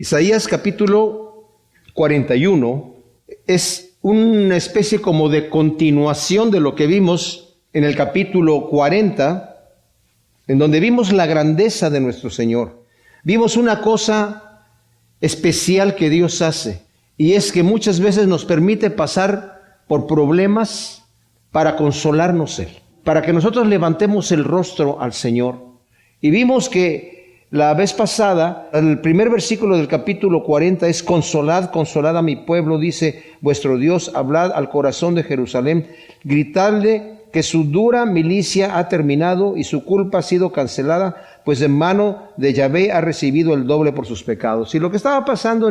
Isaías capítulo 41 es una especie como de continuación de lo que vimos en el capítulo 40, en donde vimos la grandeza de nuestro Señor. Vimos una cosa especial que Dios hace, y es que muchas veces nos permite pasar por problemas para consolarnos Él, para que nosotros levantemos el rostro al Señor. Y vimos que la vez pasada, el primer versículo del capítulo 40 es: consolad, consolad a mi pueblo, dice vuestro Dios, hablad al corazón de Jerusalén, gritadle que su dura milicia ha terminado y su culpa ha sido cancelada, pues en mano de Yahvé ha recibido el doble por sus pecados. Y lo que estaba pasando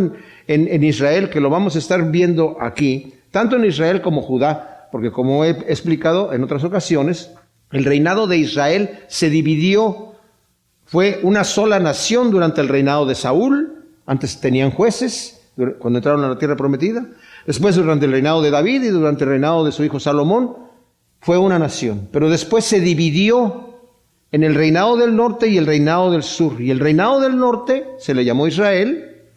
en Israel, que lo vamos a estar viendo aquí, tanto en Israel como Judá, porque como he explicado en otras ocasiones, el reinado de Israel se dividió. Fue una sola nación durante el reinado de Saúl. Antes tenían jueces cuando entraron a la tierra prometida. Después, durante el reinado de David y durante el reinado de su hijo Salomón, fue una nación. Pero después se dividió en el reinado del norte y el reinado del sur. Y el reinado del norte se le llamó Israel.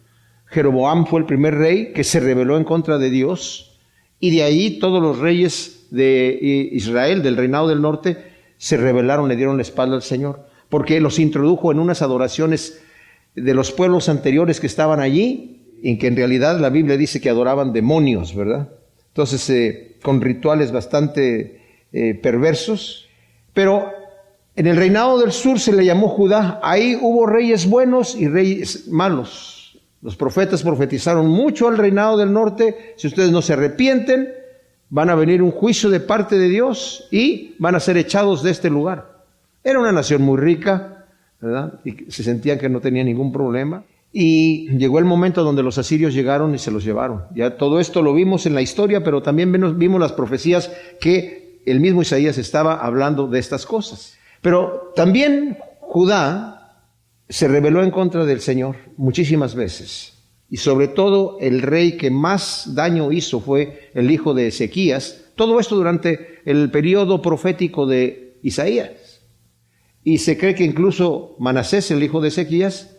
Jeroboam fue el primer rey que se rebeló en contra de Dios. Y de ahí todos los reyes de Israel, del reinado del norte, se rebelaron, le dieron la espalda al Señor, porque los introdujo en unas adoraciones de los pueblos anteriores que estaban allí, en que en realidad la Biblia dice que adoraban demonios, ¿verdad? Entonces, con rituales bastante perversos. Pero en el reinado del sur se le llamó Judá. Ahí hubo reyes buenos y reyes malos. Los profetas profetizaron mucho al reinado del norte: si ustedes no se arrepienten, van a venir un juicio de parte de Dios y van a ser echados de este lugar. Era una nación muy rica, ¿verdad? Y se sentían que no tenía ningún problema. Y llegó el momento donde los asirios llegaron y se los llevaron. Ya todo esto lo vimos en la historia, pero también vimos las profecías que el mismo Isaías estaba hablando de estas cosas. Pero también Judá se rebeló en contra del Señor muchísimas veces. Y sobre todo el rey que más daño hizo fue el hijo de Ezequías. Todo esto durante el periodo profético de Isaías. Y se cree que incluso Manasés, el hijo de Ezequías,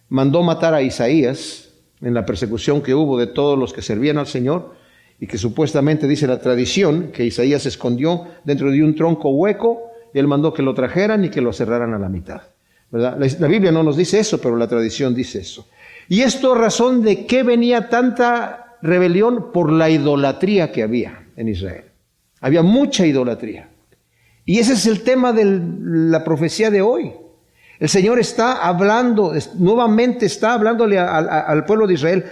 mandó matar a Isaías en la persecución que hubo de todos los que servían al Señor, y que supuestamente dice la tradición que Isaías se escondió dentro de un tronco hueco y él mandó que lo trajeran y que lo cerraran a la mitad, ¿verdad? La Biblia no nos dice eso, pero la tradición dice eso. Y esto a razón de qué venía tanta rebelión: por la idolatría que había en Israel. Había mucha idolatría. Y ese es el tema de la profecía de hoy. El Señor está hablando, nuevamente está hablándole al pueblo de Israel.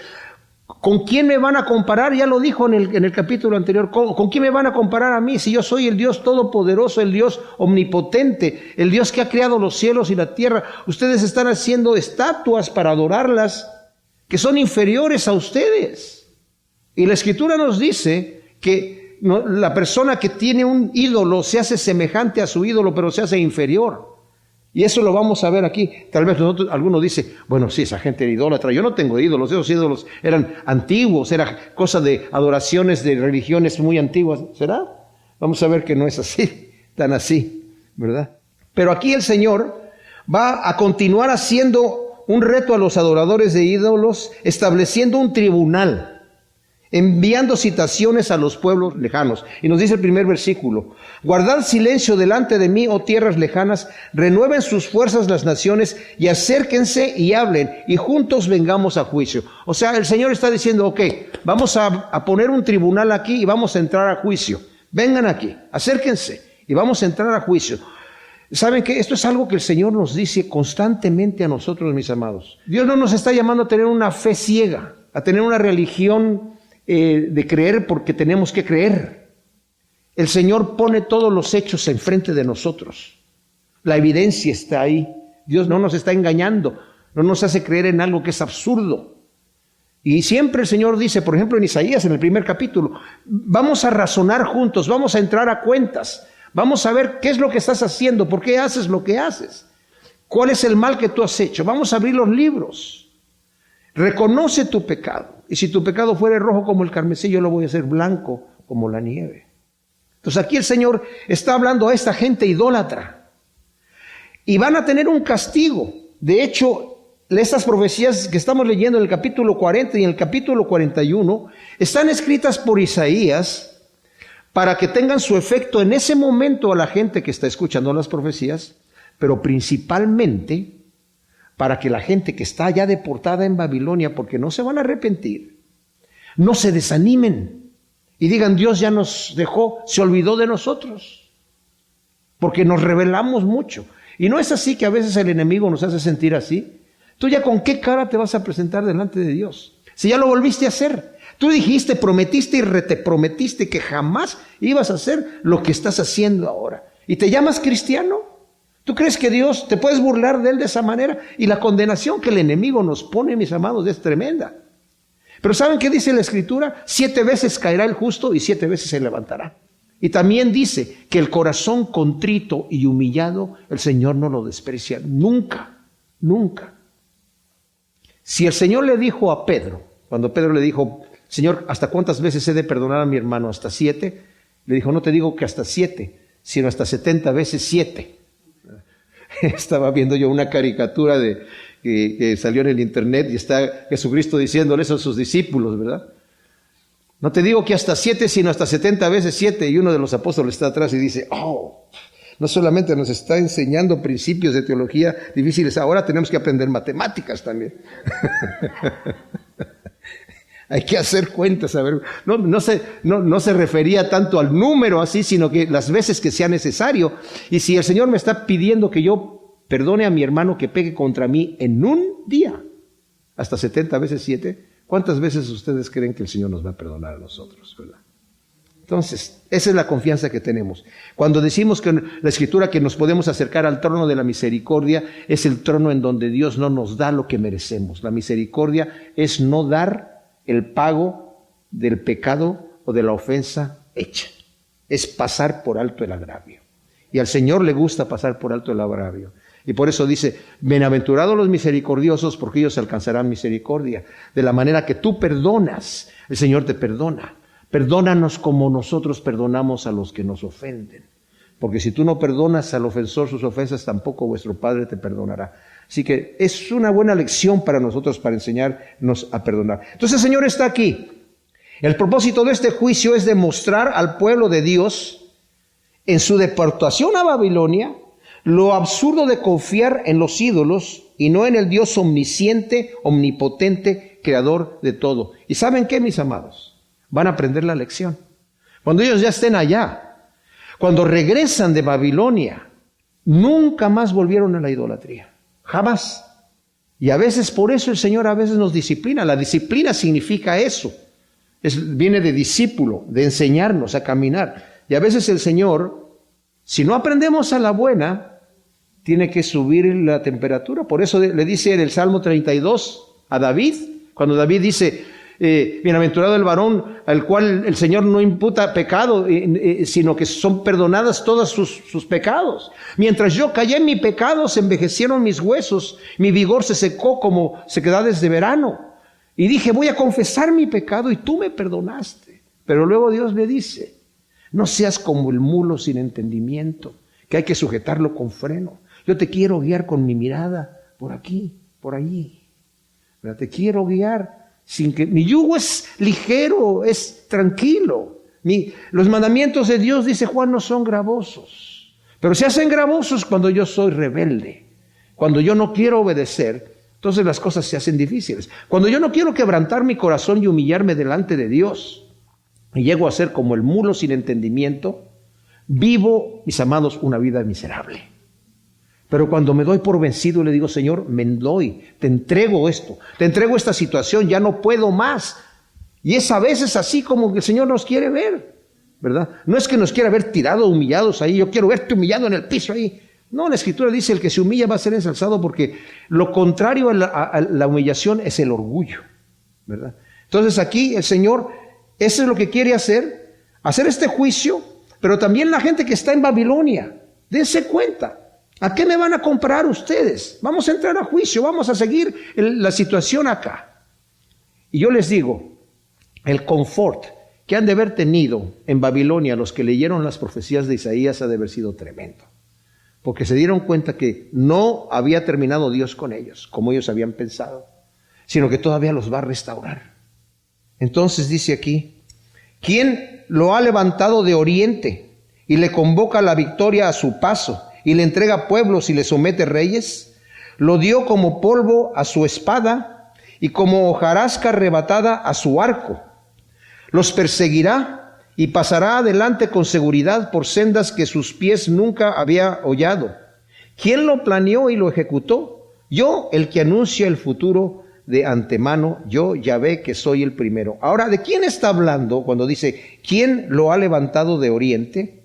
¿Con quién me van a comparar? Ya lo dijo en el capítulo anterior. ¿Con quién me van a comparar a mí? Si yo soy el Dios todopoderoso, el Dios omnipotente, el Dios que ha creado los cielos y la tierra. Ustedes están haciendo estatuas para adorarlas que son inferiores a ustedes. Y la Escritura nos dice que la persona que tiene un ídolo se hace semejante a su ídolo, pero se hace inferior. Y eso lo vamos a ver aquí. Tal vez alguno dice: bueno, sí, esa gente era idólatra. Yo no tengo ídolos. Esos ídolos eran antiguos. Era cosa de adoraciones de religiones muy antiguas. ¿Será? Vamos a ver que no es así, tan así, ¿verdad? Pero aquí el Señor va a continuar haciendo un reto a los adoradores de ídolos, estableciendo un tribunal, enviando citaciones a los pueblos lejanos. Y nos dice el primer versículo: guardad silencio delante de mí, oh tierras lejanas, renueven sus fuerzas las naciones, y acérquense y hablen, y juntos vengamos a juicio. O sea, el Señor está diciendo: ok, vamos a poner un tribunal aquí y vamos a entrar a juicio. Vengan aquí, acérquense y vamos a entrar a juicio. ¿Saben qué? Esto es algo que el Señor nos dice constantemente a nosotros, mis amados. Dios no nos está llamando a tener una fe ciega, a tener una religión de creer porque tenemos que creer. El Señor pone todos los hechos enfrente de nosotros. La evidencia está ahí. Dios no nos está engañando, no nos hace creer en algo que es absurdo. Y siempre el Señor dice, por ejemplo en Isaías, en el primer capítulo: vamos a razonar juntos, vamos a entrar a cuentas, vamos a ver qué es lo que estás haciendo, por qué haces lo que haces, cuál es el mal que tú has hecho. Vamos a abrir los libros. Reconoce tu pecado. Y si tu pecado fuera rojo como el carmesí, yo lo voy a hacer blanco como la nieve. Entonces aquí el Señor está hablando a esta gente idólatra. Y van a tener un castigo. De hecho, estas profecías que estamos leyendo en el capítulo 40 y en el capítulo 41 están escritas por Isaías para que tengan su efecto en ese momento a la gente que está escuchando las profecías, pero principalmente para que la gente que está ya deportada en Babilonia, porque no se van a arrepentir, no se desanimen y digan: Dios ya nos dejó, se olvidó de nosotros, porque nos rebelamos mucho. Y no es así que a veces el enemigo nos hace sentir así. ¿Tú ya con qué cara te vas a presentar delante de Dios? Si ya lo volviste a hacer. Tú dijiste, prometiste y reteprometiste que jamás ibas a hacer lo que estás haciendo ahora. ¿Y te llamas cristiano? ¿Tú crees que Dios te puedes burlar de Él de esa manera? Y la condenación que el enemigo nos pone, mis amados, es tremenda. Pero ¿saben qué dice la Escritura? 7 veces caerá el justo y 7 veces se levantará. Y también dice que el corazón contrito y humillado, el Señor no lo desprecia nunca, nunca. Si el Señor le dijo a Pedro, cuando Pedro le dijo: Señor, ¿hasta cuántas veces he de perdonar a mi hermano? ¿Hasta 7? Le dijo: no te digo que hasta 7, sino hasta 70 veces 7. Estaba viendo yo una caricatura que salió en el internet y está Jesucristo diciéndole eso a sus discípulos, ¿verdad? No te digo que hasta 7, sino hasta 70 veces 7. Y uno de los apóstoles está atrás y dice: no solamente nos está enseñando principios de teología difíciles, ahora tenemos que aprender matemáticas también. Hay que hacer cuentas, a ver. No se refería tanto al número así, sino que las veces que sea necesario. Y si el Señor me está pidiendo que yo perdone a mi hermano que pegue contra mí en un día, hasta 70 veces 7, ¿cuántas veces ustedes creen que el Señor nos va a perdonar a nosotros, verdad? Entonces, esa es la confianza que tenemos. Cuando decimos que la Escritura que nos podemos acercar al trono de la misericordia, es el trono en donde Dios no nos da lo que merecemos. La misericordia es no dar el pago del pecado o de la ofensa hecha. Es pasar por alto el agravio. Y al Señor le gusta pasar por alto el agravio. Y por eso dice: bienaventurados los misericordiosos, porque ellos alcanzarán misericordia. De la manera que tú perdonas, el Señor te perdona. Perdónanos como nosotros perdonamos a los que nos ofenden. Porque si tú no perdonas al ofensor sus ofensas, tampoco vuestro Padre te perdonará. Así que es una buena lección para nosotros, para enseñarnos a perdonar. Entonces el Señor está aquí. El propósito de este juicio es demostrar al pueblo de Dios, en su deportación a Babilonia, lo absurdo de confiar en los ídolos y no en el Dios omnisciente, omnipotente, creador de todo. ¿Y saben qué, mis amados? Van a aprender la lección. Cuando ellos ya estén allá, cuando regresan de Babilonia, nunca más volvieron a la idolatría. Jamás. Y a veces por eso el Señor a veces nos disciplina. La disciplina significa eso. Viene de discípulo, de enseñarnos a caminar. Y a veces el Señor, si no aprendemos a la buena, tiene que subir la temperatura. Por eso le dice en el Salmo 32 a David, cuando David dice: bienaventurado el varón al cual el Señor no imputa pecado, sino que son perdonadas todas sus pecados. Mientras yo callé en mi pecado, se envejecieron mis huesos, mi vigor se secó como sequedades de verano. Y dije: voy a confesar mi pecado, y tú me perdonaste. Pero luego Dios me dice: no seas como el mulo sin entendimiento, que hay que sujetarlo con freno. Yo te quiero guiar con mi mirada por aquí, por allí. ¿Verdad? Te quiero guiar sin que mi yugo es ligero, es tranquilo. Los mandamientos de Dios, dice Juan, no son gravosos, pero se hacen gravosos cuando yo soy rebelde, cuando yo no quiero obedecer. Entonces las cosas se hacen difíciles. Cuando yo no quiero quebrantar mi corazón y humillarme delante de Dios, y llego a ser como el mulo sin entendimiento, vivo, mis amados, una vida miserable. Pero cuando me doy por vencido y le digo: Señor, me doy, te entrego esto, te entrego esta situación, ya no puedo más. Y es a veces así como que el Señor nos quiere ver, ¿verdad? No es que nos quiera ver tirados, humillados ahí. Yo quiero verte humillado en el piso ahí. No, la Escritura dice: el que se humilla va a ser ensalzado, porque lo contrario a la humillación es el orgullo, ¿verdad? Entonces aquí el Señor, eso es lo que quiere hacer este juicio, pero también la gente que está en Babilonia, dense cuenta. ¿A qué me van a comparar ustedes? Vamos a entrar a juicio, vamos a seguir la situación acá. Y yo les digo, el confort que han de haber tenido en Babilonia los que leyeron las profecías de Isaías ha de haber sido tremendo. porque se dieron cuenta que no había terminado Dios con ellos, como ellos habían pensado, sino que todavía los va a restaurar. Entonces dice aquí, ¿quién lo ha levantado de oriente y le convoca la victoria a su paso y le entrega pueblos y le somete reyes? Lo dio como polvo a su espada y como hojarasca arrebatada a su arco. Los perseguirá y pasará adelante con seguridad por sendas que sus pies nunca había hollado. ¿Quién lo planeó y lo ejecutó? Yo, el que anuncia el futuro de antemano, yo Yahvé, que soy el primero. Ahora, ¿de quién está hablando cuando dice, ¿quién lo ha levantado de oriente?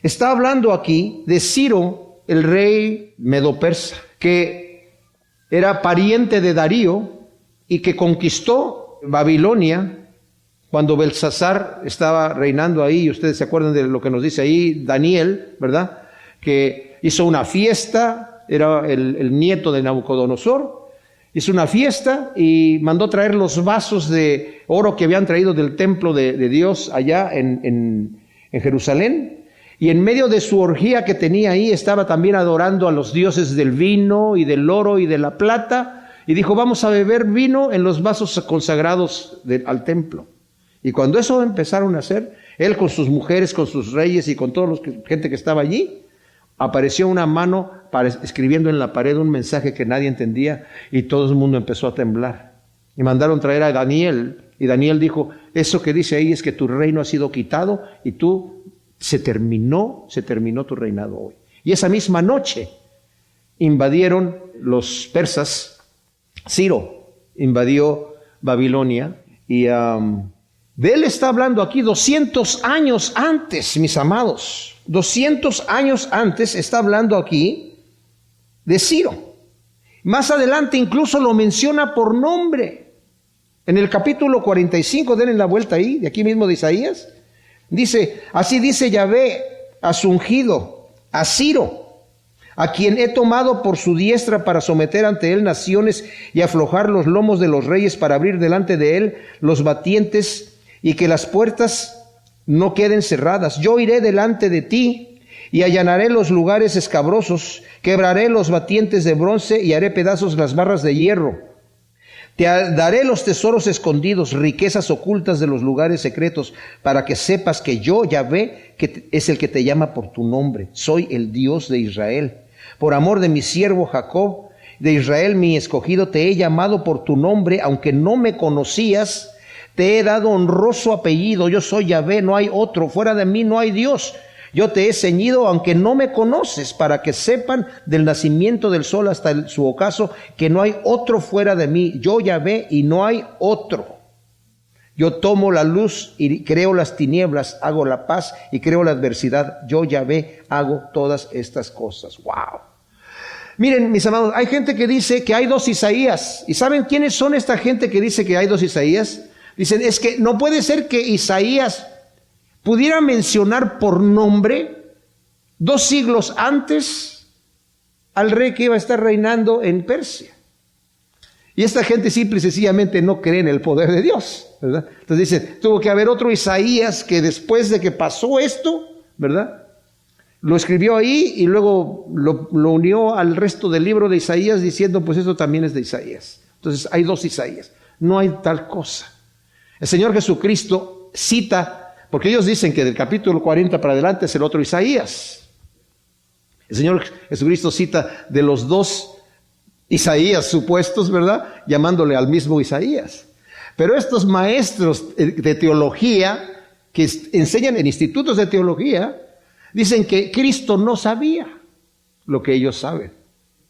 Está hablando aquí de Ciro, el rey medo-persa, que era pariente de Darío y que conquistó Babilonia cuando Belsasar estaba reinando ahí. Y ustedes se acuerdan de lo que nos dice ahí Daniel, ¿verdad? Que hizo una fiesta, era el nieto de Nabucodonosor, hizo una fiesta y mandó traer los vasos de oro que habían traído del templo de Dios allá en Jerusalén. Y en medio de su orgía que tenía ahí, estaba también adorando a los dioses del vino y del oro y de la plata. Y dijo, vamos a beber vino en los vasos consagrados al templo. Y cuando eso empezaron a hacer, él con sus mujeres, con sus reyes y con toda la gente que estaba allí, apareció una mano escribiendo en la pared un mensaje que nadie entendía y todo el mundo empezó a temblar. Y mandaron traer a Daniel y Daniel dijo, eso que dice ahí es que tu reino ha sido quitado y se terminó tu reinado hoy. Y esa misma noche invadieron los persas, Ciro invadió Babilonia y de él está hablando aquí 200 años antes, mis amados. 200 años antes está hablando aquí de Ciro. Más adelante incluso lo menciona por nombre. En el capítulo 45, denle la vuelta ahí, de aquí mismo de Isaías. Dice, así dice Yahvé a su ungido, a Ciro, a quien he tomado por su diestra para someter ante él naciones y aflojar los lomos de los reyes para abrir delante de él los batientes y que las puertas no queden cerradas. Yo iré delante de ti y allanaré los lugares escabrosos, quebraré los batientes de bronce y haré pedazos las barras de hierro. Te daré los tesoros escondidos, riquezas ocultas de los lugares secretos, para que sepas que yo, Yahvé, que es el que te llama por tu nombre, soy el Dios de Israel. Por amor de mi siervo Jacob, de Israel mi escogido, te he llamado por tu nombre, aunque no me conocías. Te he dado honroso apellido, yo soy Yahvé, no hay otro, fuera de mí no hay Dios. Yo te he ceñido aunque no me conoces, para que sepan del nacimiento del sol hasta su ocaso, que no hay otro fuera de mí, yo Yahvé y no hay otro. Yo tomo la luz y creo las tinieblas, hago la paz y creo la adversidad, yo Yahvé hago todas estas cosas. ¡Wow! Miren, mis amados, hay gente que dice que hay dos Isaías. ¿Y saben quiénes son esta gente que dice que hay dos Isaías? Dicen, es que no puede ser que Isaías pudiera mencionar por nombre 2 siglos antes al rey que iba a estar reinando en Persia. Y esta gente simple y sencillamente no cree en el poder de Dios, ¿verdad? Entonces dice, tuvo que haber otro Isaías que después de que pasó esto, ¿verdad? Lo escribió ahí y luego lo unió al resto del libro de Isaías diciendo, pues esto también es de Isaías. Entonces hay 2 Isaías, no hay tal cosa. El Señor Jesucristo cita, porque ellos dicen que del capítulo 40 para adelante es el otro Isaías. El Señor Jesucristo cita de los 2 Isaías supuestos, ¿verdad? Llamándole al mismo Isaías. Pero estos maestros de teología que enseñan en institutos de teología, dicen que Cristo no sabía lo que ellos saben.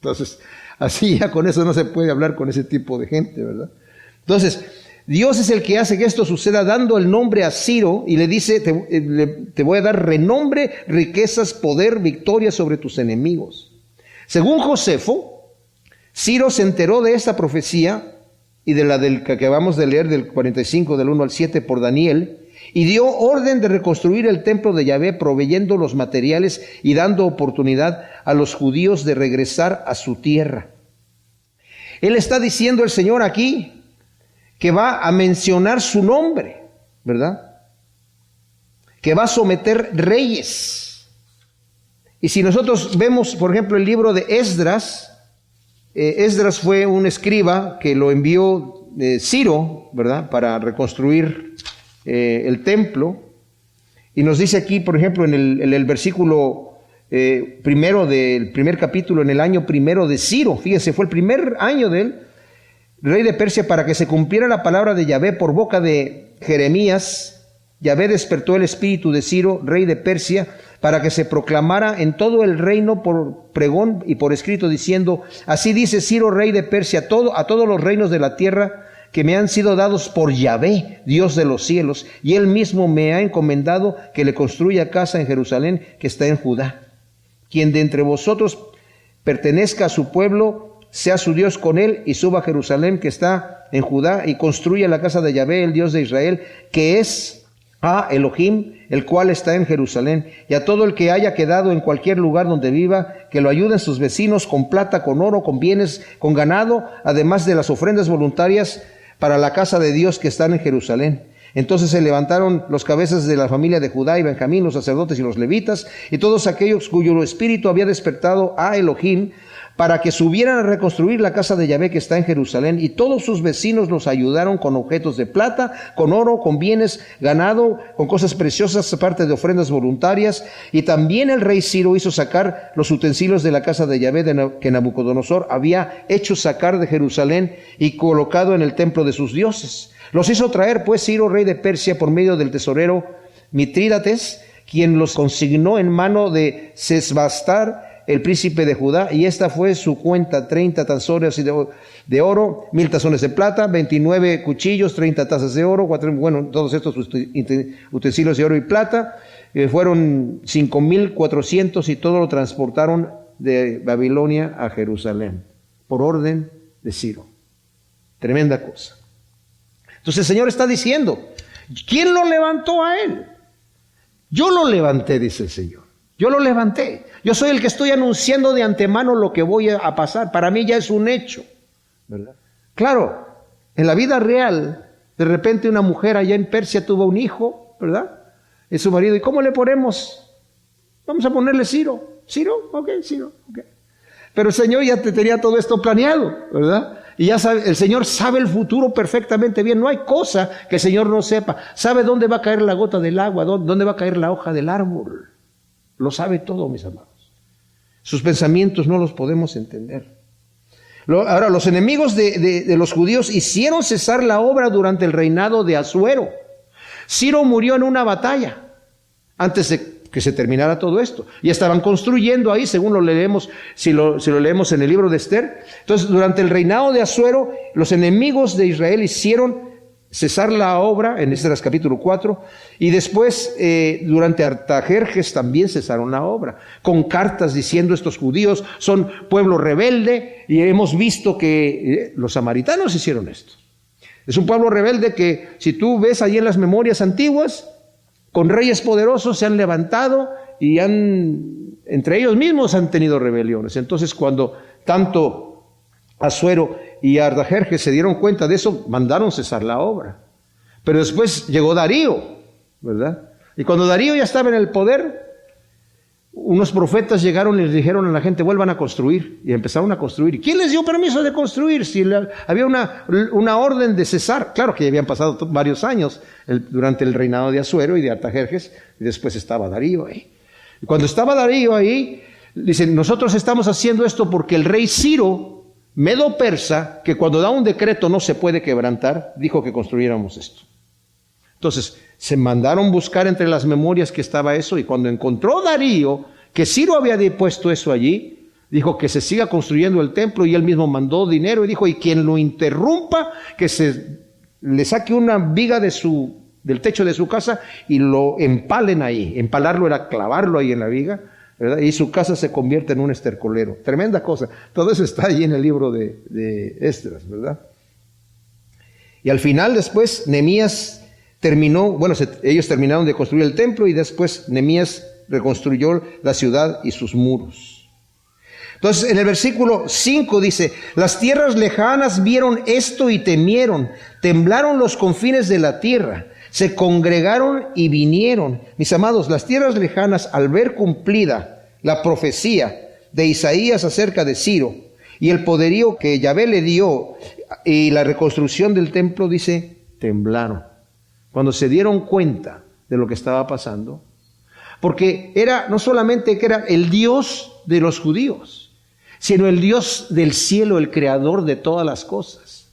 Entonces, así ya con eso no se puede hablar con ese tipo de gente, ¿verdad? Entonces, Dios es el que hace que esto suceda dando el nombre a Ciro y le dice, te voy a dar renombre, riquezas, poder, victoria sobre tus enemigos. Según Josefo, Ciro se enteró de esta profecía y de la del que acabamos de leer del 45 del 1 al 7 por Daniel, y dio orden de reconstruir el templo de Yahvé, proveyendo los materiales y dando oportunidad a los judíos de regresar a su tierra. Él está diciendo el Señor aquí que va a mencionar su nombre, ¿verdad? Que va a someter reyes Y si nosotros vemos, por ejemplo, el libro de Esdras, Esdras fue un escriba que lo envió Ciro, ¿verdad?, para reconstruir el templo. Y nos dice aquí, por ejemplo, en el versículo primero del primer capítulo, en el año primero de Ciro, fíjese, fue el primer año de él, rey de Persia, para que se cumpliera la palabra de Yahvé por boca de Jeremías. Yahvé despertó el espíritu de Ciro, rey de Persia, para que se proclamara en todo el reino por pregón y por escrito, diciendo: así dice Ciro, rey de Persia, a todos los reinos de la tierra que me han sido dados por Yahvé, Dios de los cielos, y él mismo me ha encomendado que le construya casa en Jerusalén, que está en Judá. Quien de entre vosotros pertenezca a su pueblo, sea su Dios con él, y suba a Jerusalén, que está en Judá, y construya la casa de Yahvé, el Dios de Israel, que es a Elohim, el cual está en Jerusalén. Y a todo el que haya quedado en cualquier lugar donde viva, que lo ayuden sus vecinos con plata, con oro, con bienes, con ganado, además de las ofrendas voluntarias para la casa de Dios que están en Jerusalén. Entonces se levantaron los cabezas de la familia de Judá y Benjamín, los sacerdotes y los levitas, y todos aquellos cuyo espíritu había despertado a Elohim, para que subieran a reconstruir la casa de Yahvé que está en Jerusalén. Y todos sus vecinos los ayudaron con objetos de plata, con oro, con bienes, ganado, con cosas preciosas, aparte de ofrendas voluntarias. Y también el rey Ciro hizo sacar los utensilios de la casa de Yahvé que Nabucodonosor había hecho sacar de Jerusalén y colocado en el templo de sus dioses. Los hizo traer pues Ciro, rey de Persia, por medio del tesorero Mitrídates, quien los consignó en mano de Sesbastar, el príncipe de Judá, y esta fue su cuenta: 30 tazones de oro, 1000 tazones de plata, 29 cuchillos, 30 tazas de oro, todos estos utensilios de oro y plata, fueron 5,400, y todo lo transportaron de Babilonia a Jerusalén, por orden de Ciro. Tremenda cosa. Entonces el Señor está diciendo, ¿quién lo levantó a él? Yo lo levanté, dice el Señor. Yo lo levanté. Yo soy el que estoy anunciando de antemano lo que voy a pasar. Para mí ya es un hecho, ¿verdad? Claro, en la vida real, de repente una mujer allá en Persia tuvo un hijo, ¿verdad? Es su marido. ¿Y cómo le ponemos? Vamos a ponerle Ciro. ¿Ciro? Ok, Ciro. Okay. Pero el Señor ya te tenía todo esto planeado, ¿verdad? Y ya sabe, el Señor sabe el futuro perfectamente bien. No hay cosa que el Señor no sepa. Sabe dónde va a caer la gota del agua, dónde va a caer la hoja del árbol. Lo sabe todo, mis amados. Sus pensamientos no los podemos entender. Ahora, los enemigos de los judíos hicieron cesar la obra durante el reinado de Asuero. Ciro murió en una batalla antes de que se terminara todo esto. Y estaban construyendo ahí, según lo leemos, si lo leemos en el libro de Esther. Entonces, durante el reinado de Asuero, los enemigos de Israel hicieron cesar la obra, en Esdras capítulo 4, y después durante Artajerjes también cesaron la obra, con cartas diciendo: estos judíos son pueblo rebelde, y hemos visto que los samaritanos hicieron esto. Es un pueblo rebelde que, si tú ves ahí en las memorias antiguas, con reyes poderosos se han levantado y entre ellos mismos han tenido rebeliones. Entonces, cuando tanto Asuero y Artajerjes se dieron cuenta de eso, mandaron cesar la obra. Pero después llegó Darío, ¿verdad? Y cuando Darío ya estaba en el poder, unos profetas llegaron y les dijeron a la gente: vuelvan a construir. Y empezaron a construir. ¿Y quién les dio permiso de construir? Si había una orden de cesar. Claro que ya habían pasado varios años durante el reinado de Asuero y de Artajerjes, y después estaba Darío ahí. Y cuando estaba Darío ahí, dicen: nosotros estamos haciendo esto porque el rey Ciro, Medo Persa, que cuando da un decreto no se puede quebrantar, dijo que construyéramos esto. Entonces se mandaron buscar entre las memorias que estaba eso, y cuando encontró Darío que Ciro había puesto eso allí, dijo que se siga construyendo el templo, y él mismo mandó dinero y dijo: y quien lo interrumpa, que le saque una viga del techo de su casa y lo empalen ahí. Empalarlo era clavarlo ahí en la viga, ¿verdad? Y su casa se convierte en un estercolero. Tremenda cosa. Todo eso está ahí en el libro de Esdras, ¿verdad? Y al final, después, Nehemías terminó, ellos terminaron de construir el templo, y después Nehemías reconstruyó la ciudad y sus muros. Entonces, en el versículo 5 dice: las tierras lejanas vieron esto y temieron, temblaron los confines de la tierra. Se congregaron y vinieron. Mis amados, las tierras lejanas, al ver cumplida la profecía de Isaías acerca de Ciro y el poderío que Yahvé le dio y la reconstrucción del templo, dice, temblaron. Cuando se dieron cuenta de lo que estaba pasando, porque era no solamente que era el Dios de los judíos, sino el Dios del cielo, el creador de todas las cosas.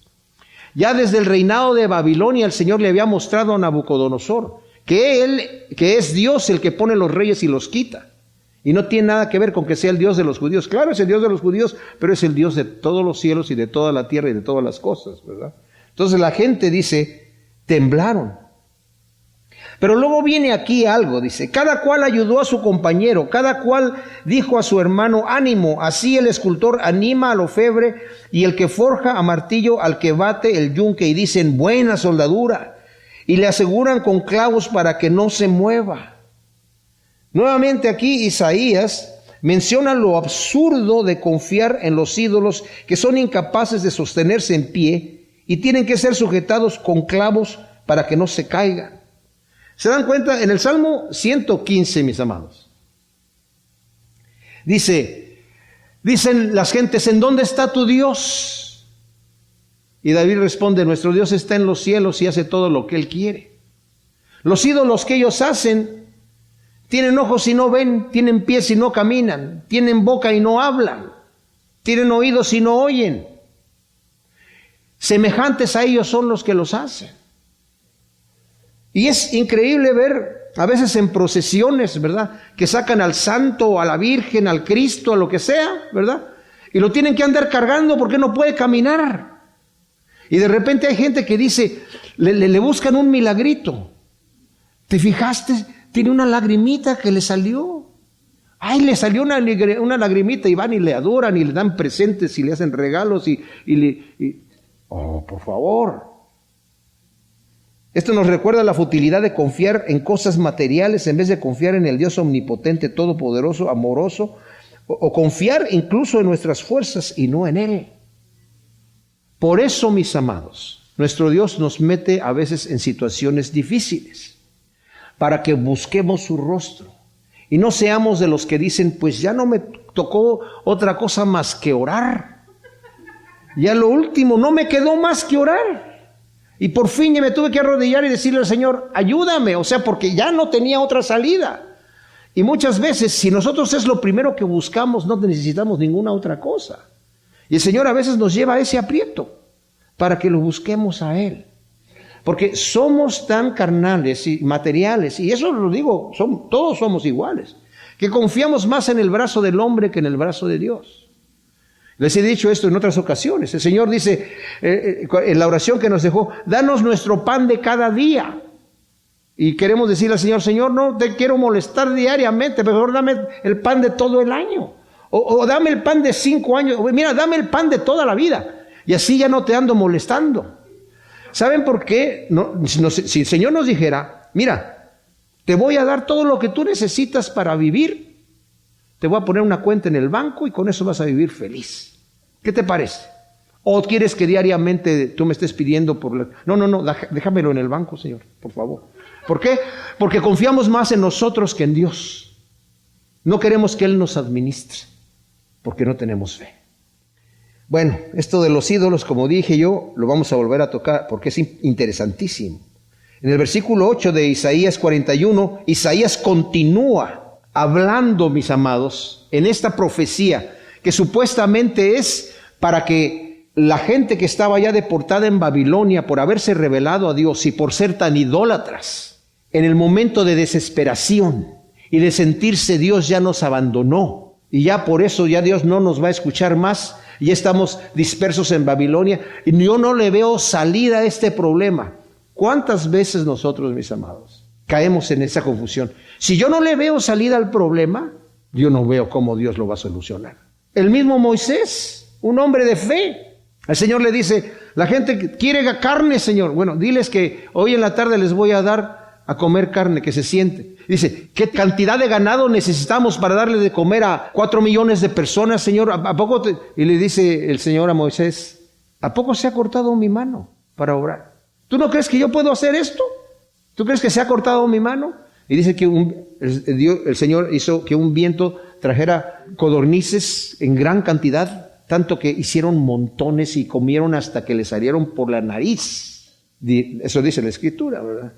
Ya desde el reinado de Babilonia el Señor le había mostrado a Nabucodonosor que es Dios el que pone los reyes y los quita. Y no tiene nada que ver con que sea el Dios de los judíos. Claro, es el Dios de los judíos, pero es el Dios de todos los cielos y de toda la tierra y de todas las cosas, ¿verdad? Entonces la gente dice, temblaron. Pero luego viene aquí algo, dice, cada cual ayudó a su compañero, cada cual dijo a su hermano, ánimo, así el escultor anima al orfebre y el que forja a martillo al que bate el yunque, y dicen, buena soldadura, y le aseguran con clavos para que no se mueva. Nuevamente aquí Isaías menciona lo absurdo de confiar en los ídolos que son incapaces de sostenerse en pie y tienen que ser sujetados con clavos para que no se caigan. ¿Se dan cuenta? En el Salmo 115, mis amados, dicen las gentes, ¿en dónde está tu Dios? Y David responde, nuestro Dios está en los cielos y hace todo lo que Él quiere. Los ídolos que ellos hacen tienen ojos y no ven, tienen pies y no caminan, tienen boca y no hablan, tienen oídos y no oyen. Semejantes a ellos son los que los hacen. Y es increíble ver a veces en procesiones, ¿verdad?, que sacan al santo, a la Virgen, al Cristo, a lo que sea, ¿verdad?, y lo tienen que andar cargando porque no puede caminar. Y de repente hay gente que dice, le buscan un milagrito. ¿Te fijaste? Tiene una lagrimita que le salió. Ay, le salió una lagrimita, y van y le adoran y le dan presentes y le hacen regalos oh, por favor. Esto nos recuerda la futilidad de confiar en cosas materiales en vez de confiar en el Dios omnipotente, todopoderoso, amoroso, o confiar incluso en nuestras fuerzas y no en Él. Por eso, mis amados, nuestro Dios nos mete a veces en situaciones difíciles, para que busquemos su rostro y no seamos de los que dicen, pues ya no me tocó otra cosa más que orar. Ya lo último, no me quedó más que orar. Y por fin ya me tuve que arrodillar y decirle al Señor, ayúdame, o sea, porque ya no tenía otra salida. Y muchas veces, si nosotros es lo primero que buscamos, no necesitamos ninguna otra cosa. Y el Señor a veces nos lleva a ese aprieto para que lo busquemos a Él. Porque somos tan carnales y materiales, y eso lo digo, todos somos iguales, que confiamos más en el brazo del hombre que en el brazo de Dios. Les he dicho esto en otras ocasiones. El Señor dice en la oración que nos dejó, danos nuestro pan de cada día. Y queremos decirle al Señor, Señor, no te quiero molestar diariamente, mejor dame el pan de todo el año. O dame el pan de 5 años. Mira, dame el pan de toda la vida. Y así ya no te ando molestando. ¿Saben por qué? Si el Señor nos dijera, mira, te voy a dar todo lo que tú necesitas para vivir, te voy a poner una cuenta en el banco y con eso vas a vivir feliz. ¿Qué te parece? ¿O quieres que diariamente tú me estés pidiendo por... No, déjamelo en el banco, Señor, por favor. ¿Por qué? Porque confiamos más en nosotros que en Dios. No queremos que Él nos administre, porque no tenemos fe. Bueno, esto de los ídolos, como dije yo, lo vamos a volver a tocar porque es interesantísimo. En el versículo 8 de Isaías 41, Isaías continúa hablando, mis amados, en esta profecía que supuestamente es para que la gente que estaba ya deportada en Babilonia por haberse rebelado a Dios y por ser tan idólatras, en el momento de desesperación y de sentirse Dios ya nos abandonó y ya por eso ya Dios no nos va a escuchar más, y estamos dispersos en Babilonia, y yo no le veo salida a este problema. ¿Cuántas veces nosotros, mis amados, caemos en esa confusión? Si yo no le veo salida al problema, yo no veo cómo Dios lo va a solucionar. El mismo Moisés, un hombre de fe, el Señor le dice, la gente quiere carne, Señor. Bueno, diles que hoy en la tarde les voy a dar a comer carne, que se siente. Dice, ¿qué cantidad de ganado necesitamos para darle de comer a 4 millones de personas, Señor? ¿A poco Y le dice el Señor a Moisés, ¿a poco se ha cortado mi mano para obrar? ¿Tú no crees que yo puedo hacer esto? ¿Tú crees que se ha cortado mi mano? Y dice que el Señor hizo que un viento trajera codornices en gran cantidad, tanto que hicieron montones y comieron hasta que les salieron por la nariz. Eso dice la Escritura, ¿verdad?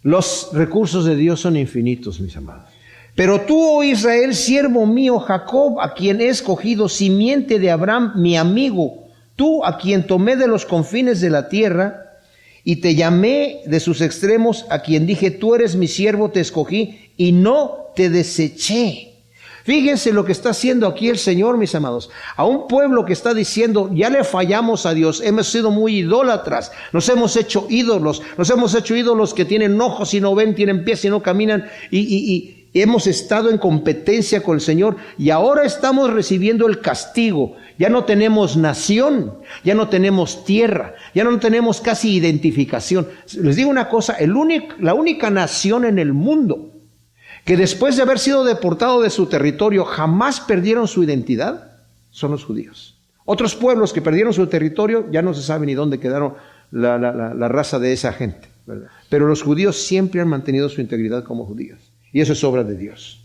Los recursos de Dios son infinitos, mis amados. Pero tú, oh Israel, siervo mío, Jacob, a quien he escogido, simiente de Abraham, mi amigo, tú a quien tomé de los confines de la tierra y te llamé de sus extremos, a quien dije, tú eres mi siervo, te escogí y no te deseché. Fíjense lo que está haciendo aquí el Señor, mis amados. A un pueblo que está diciendo, ya le fallamos a Dios, hemos sido muy idólatras, nos hemos hecho ídolos que tienen ojos y no ven, tienen pies y no caminan, y hemos estado en competencia con el Señor, y ahora estamos recibiendo el castigo. Ya no tenemos nación, ya no tenemos tierra, ya no tenemos casi identificación. Les digo una cosa, la única nación en el mundo que después de haber sido deportado de su territorio jamás perdieron su identidad, son los judíos. Otros pueblos que perdieron su territorio ya no se sabe ni dónde quedaron la raza de esa gente, ¿verdad? Pero los judíos siempre han mantenido su integridad como judíos, y eso es obra de Dios.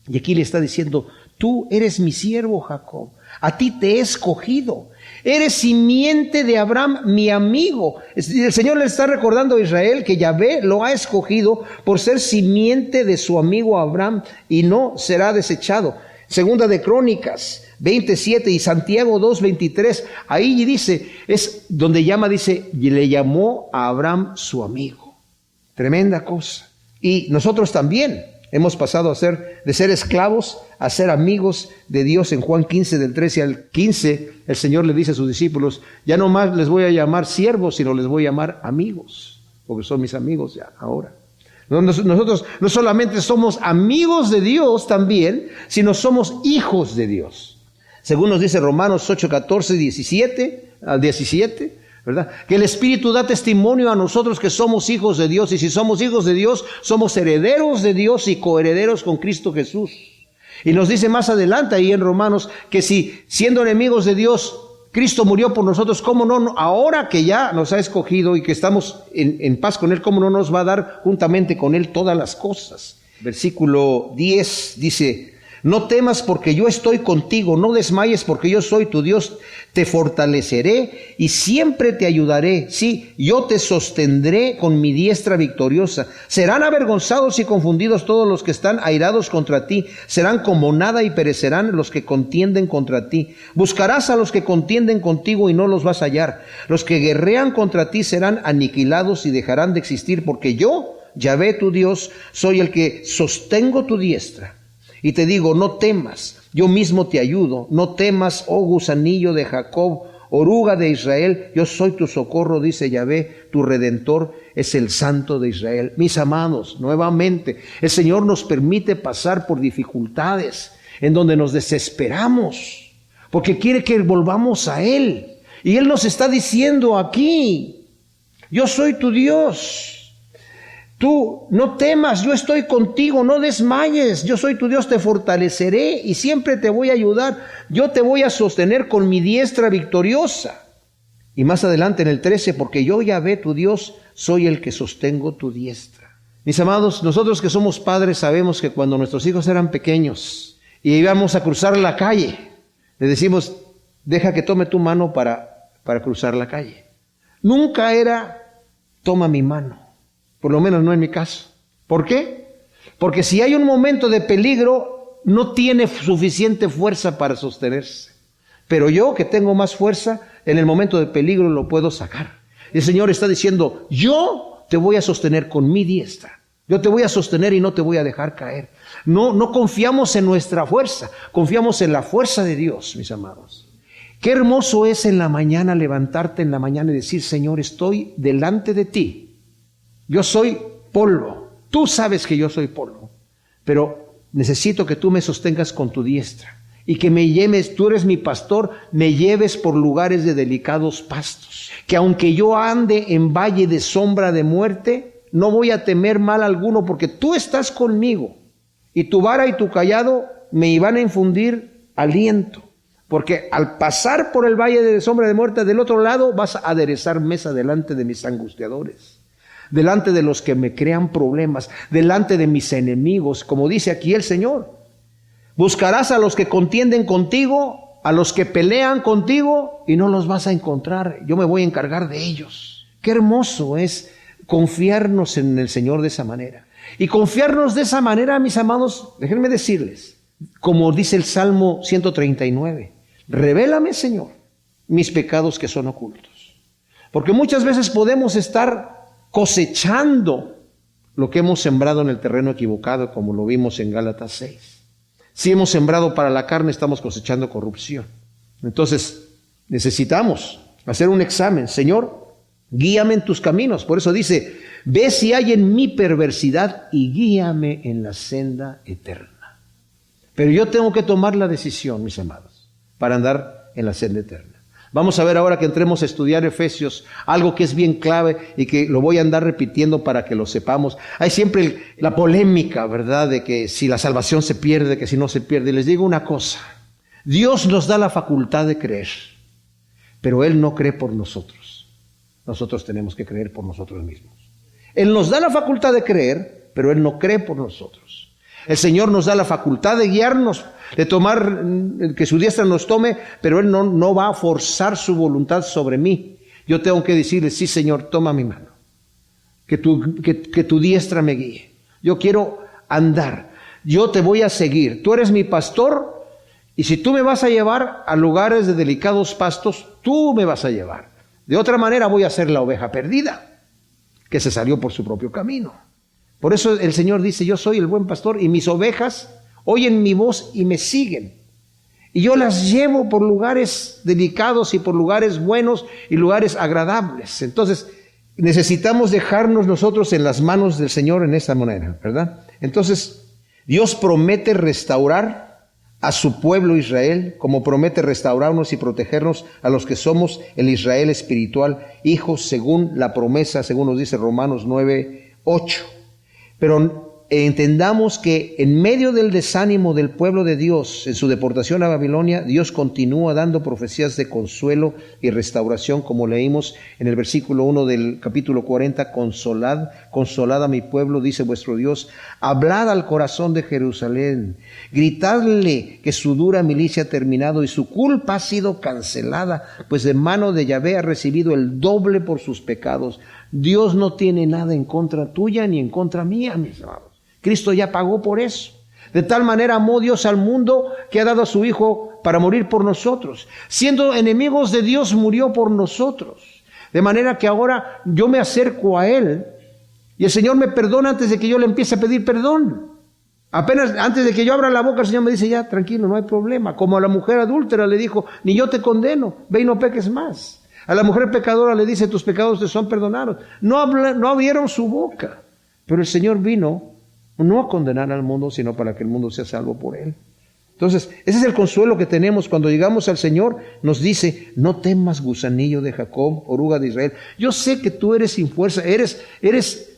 Y aquí le está diciendo, tú eres mi siervo Jacob, a ti te he escogido, eres simiente de Abraham, mi amigo. El Señor le está recordando a Israel que Yahvé lo ha escogido por ser simiente de su amigo Abraham y no será desechado. Segunda de Crónicas 27 y Santiago 2:23, ahí dice, es donde dice, y le llamó a Abraham su amigo. Tremenda cosa. Y nosotros también hemos pasado de ser esclavos a ser amigos de Dios. En Juan 15, del 13 al 15, el Señor le dice a sus discípulos, ya no más les voy a llamar siervos, sino les voy a llamar amigos, porque son mis amigos ya ahora. Nosotros no solamente somos amigos de Dios también, sino somos hijos de Dios. Según nos dice Romanos 8, 14, 17 al 17, ¿verdad? Que el Espíritu da testimonio a nosotros que somos hijos de Dios, y si somos hijos de Dios, somos herederos de Dios y coherederos con Cristo Jesús. Y nos dice más adelante ahí en Romanos que si siendo enemigos de Dios, Cristo murió por nosotros, ¿cómo no? Ahora que ya nos ha escogido y que estamos en paz con Él, ¿cómo no nos va a dar juntamente con Él todas las cosas? Versículo 10 dice, no temas porque yo estoy contigo, no desmayes porque yo soy tu Dios, te fortaleceré y siempre te ayudaré. Sí, yo te sostendré con mi diestra victoriosa. Serán avergonzados y confundidos todos los que están airados contra ti. Serán como nada y perecerán los que contienden contra ti. Buscarás a los que contienden contigo y no los vas a hallar. Los que guerrean contra ti serán aniquilados y dejarán de existir, porque yo, Yahvé tu Dios, soy el que sostengo tu diestra. Y te digo, no temas, yo mismo te ayudo. No temas, oh gusanillo de Jacob, oruga de Israel, yo soy tu socorro, dice Yahvé, tu Redentor es el Santo de Israel. Mis amados, nuevamente, el Señor nos permite pasar por dificultades en donde nos desesperamos, porque quiere que volvamos a Él. Y Él nos está diciendo aquí, yo soy tu Dios. Tú no temas, yo estoy contigo, no desmayes, yo soy tu Dios, te fortaleceré y siempre te voy a ayudar, yo te voy a sostener con mi diestra victoriosa. Y más adelante en el 13, porque yo, Yahvé tu Dios, soy el que sostengo tu diestra. Mis amados, nosotros que somos padres sabemos que cuando nuestros hijos eran pequeños y íbamos a cruzar la calle, le decimos, deja que tome tu mano para cruzar la calle. Nunca era, toma mi mano. Por lo menos no en mi caso. ¿Por qué? Porque si hay un momento de peligro, no tiene suficiente fuerza para sostenerse. Pero yo, que tengo más fuerza, en el momento de peligro lo puedo sacar. El Señor está diciendo, yo te voy a sostener con mi diestra. Yo te voy a sostener y no te voy a dejar caer. No confiamos en nuestra fuerza, confiamos en la fuerza de Dios, mis amados. Qué hermoso es en la mañana levantarte en la mañana y decir, Señor, estoy delante de ti. Yo soy polvo, tú sabes que yo soy polvo, pero necesito que tú me sostengas con tu diestra y que me lleves, tú eres mi pastor, me lleves por lugares de delicados pastos, que aunque yo ande en valle de sombra de muerte, no voy a temer mal alguno porque tú estás conmigo y tu vara y tu cayado me iban a infundir aliento, porque al pasar por el valle de sombra de muerte, del otro lado vas a aderezar mesa delante de mis angustiadores. Delante de los que me crean problemas, delante de mis enemigos, como dice aquí el Señor. Buscarás a los que contienden contigo, a los que pelean contigo, y no los vas a encontrar. Yo me voy a encargar de ellos. Qué hermoso es confiarnos en el Señor de esa manera. Y confiarnos de esa manera, mis amados, déjenme decirles, como dice el Salmo 139, revélame, Señor, mis pecados que son ocultos. Porque muchas veces podemos estar cosechando lo que hemos sembrado en el terreno equivocado, como lo vimos en Gálatas 6. Si hemos sembrado para la carne, estamos cosechando corrupción. Entonces, necesitamos hacer un examen. Señor, guíame en tus caminos. Por eso dice, ve si hay en mí perversidad y guíame en la senda eterna. Pero yo tengo que tomar la decisión, mis amados, para andar en la senda eterna. Vamos a ver ahora que entremos a estudiar Efesios, algo que es bien clave y que lo voy a andar repitiendo para que lo sepamos. Hay siempre la polémica, ¿verdad?, de que si la salvación se pierde, que si no se pierde. Y les digo una cosa, Dios nos da la facultad de creer, pero Él no cree por nosotros. Nosotros tenemos que creer por nosotros mismos. Él nos da la facultad de creer, pero Él no cree por nosotros. El Señor nos da la facultad de guiarnos, de tomar, que su diestra nos tome, pero Él no va a forzar su voluntad sobre mí. Yo tengo que decirle, sí, Señor, toma mi mano, que tu diestra me guíe. Yo quiero andar, yo te voy a seguir. Tú eres mi pastor, y si tú me vas a llevar a lugares de delicados pastos, tú me vas a llevar. De otra manera voy a ser la oveja perdida, que se salió por su propio camino. Por eso el Señor dice, yo soy el buen pastor y mis ovejas oyen mi voz y me siguen. Y yo las llevo por lugares delicados y por lugares buenos y lugares agradables. Entonces, necesitamos dejarnos nosotros en las manos del Señor en esta manera, ¿verdad? Entonces, Dios promete restaurar a su pueblo Israel, como promete restaurarnos y protegernos a los que somos el Israel espiritual, hijos según la promesa, según nos dice Romanos 9:8. Pero entendamos que en medio del desánimo del pueblo de Dios en su deportación a Babilonia, Dios continúa dando profecías de consuelo y restauración, como leímos en el versículo 1 del capítulo 40, consolad a mi pueblo, dice vuestro Dios, hablad al corazón de Jerusalén, gritadle que su dura milicia ha terminado y su culpa ha sido cancelada, pues de mano de Yahvé ha recibido el doble por sus pecados. Dios no tiene nada en contra tuya ni en contra mía, mis amados. Cristo ya pagó por eso. De tal manera amó Dios al mundo que ha dado a su Hijo para morir por nosotros. Siendo enemigos de Dios, murió por nosotros. De manera que ahora yo me acerco a Él y el Señor me perdona antes de que yo le empiece a pedir perdón. Apenas antes de que yo abra la boca, el Señor me dice, ya, tranquilo, no hay problema. Como a la mujer adúltera le dijo, ni yo te condeno, ve y no peques más. A la mujer pecadora le dice, tus pecados te son perdonados. No abrieron su boca. Pero el Señor vino no a condenar al mundo, sino para que el mundo sea salvo por Él. Entonces, ese es el consuelo que tenemos cuando llegamos al Señor. Nos dice, no temas, gusanillo de Jacob, oruga de Israel. Yo sé que tú eres sin fuerza, eres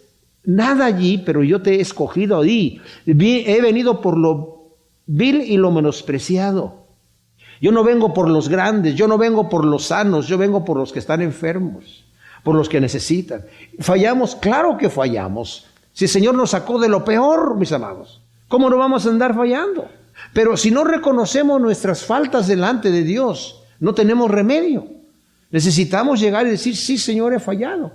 nada allí, pero yo te he escogido ahí. He venido por lo vil y lo menospreciado. Yo no vengo por los grandes, yo no vengo por los sanos, yo vengo por los que están enfermos, por los que necesitan. ¿Fallamos? Claro que fallamos. Si el Señor nos sacó de lo peor, mis amados, ¿cómo no vamos a andar fallando? Pero si no reconocemos nuestras faltas delante de Dios, no tenemos remedio. Necesitamos llegar y decir, sí, Señor, he fallado.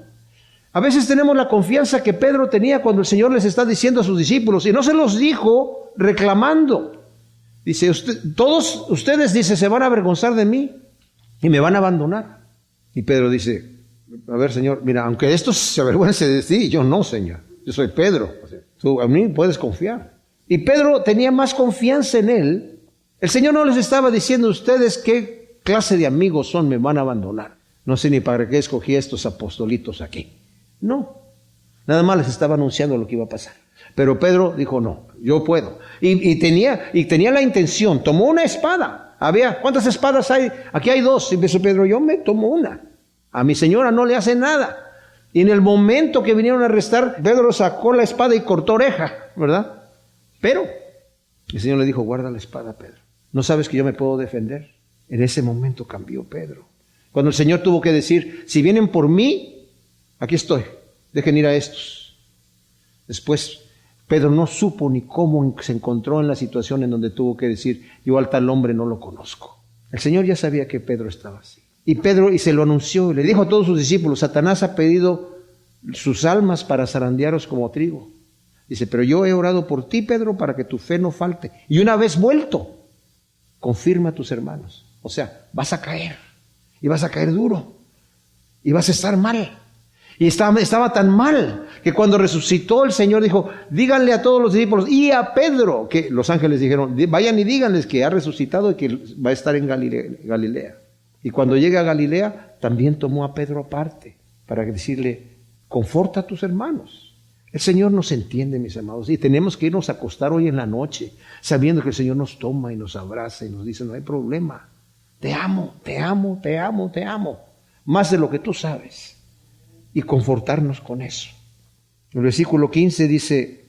A veces tenemos la confianza que Pedro tenía cuando el Señor les está diciendo a sus discípulos, y no se los dijo reclamando. Dice, todos ustedes, dice, se van a avergonzar de mí y me van a abandonar. Y Pedro dice, a ver, Señor, mira, aunque estos se avergüencen de ti, yo no, Señor. Yo soy Pedro. Tú a mí puedes confiar. Y Pedro tenía más confianza en él. El Señor no les estaba diciendo, ustedes qué clase de amigos son, me van a abandonar. No sé ni para qué escogí a estos apostolitos aquí. No. Nada más les estaba anunciando lo que iba a pasar. Pero Pedro dijo, no, yo puedo. Y tenía la intención, tomó una espada. ¿Cuántas espadas hay? Aquí hay 2. Y dice Pedro, yo me tomo una. A mi señora no le hace nada. Y en el momento que vinieron a arrestar, Pedro sacó la espada y cortó oreja, ¿verdad? Pero el Señor le dijo, guarda la espada, Pedro. ¿No sabes que yo me puedo defender? En ese momento cambió Pedro. Cuando el Señor tuvo que decir, si vienen por mí, aquí estoy, dejen ir a estos. Después Pedro no supo ni cómo se encontró en la situación en donde tuvo que decir, yo al tal hombre no lo conozco. El Señor ya sabía que Pedro estaba así. Y se lo anunció, y le dijo a todos sus discípulos, Satanás ha pedido sus almas para zarandearos como trigo. Dice, pero yo he orado por ti, Pedro, para que tu fe no falte. Y una vez vuelto, confirma a tus hermanos. O sea, vas a caer, y vas a caer duro, y vas a estar mal. Y estaba tan mal que cuando resucitó el Señor dijo, díganle a todos los discípulos y a Pedro, que los ángeles dijeron, vayan y díganles que ha resucitado y que va a estar en Galilea. Y cuando llega a Galilea, también tomó a Pedro aparte para decirle, conforta a tus hermanos. El Señor nos entiende, mis amados, y tenemos que irnos a acostar hoy en la noche, sabiendo que el Señor nos toma y nos abraza y nos dice, no hay problema, te amo, te amo, te amo, te amo, más de lo que tú sabes, y confortarnos con eso. El versículo 15 dice,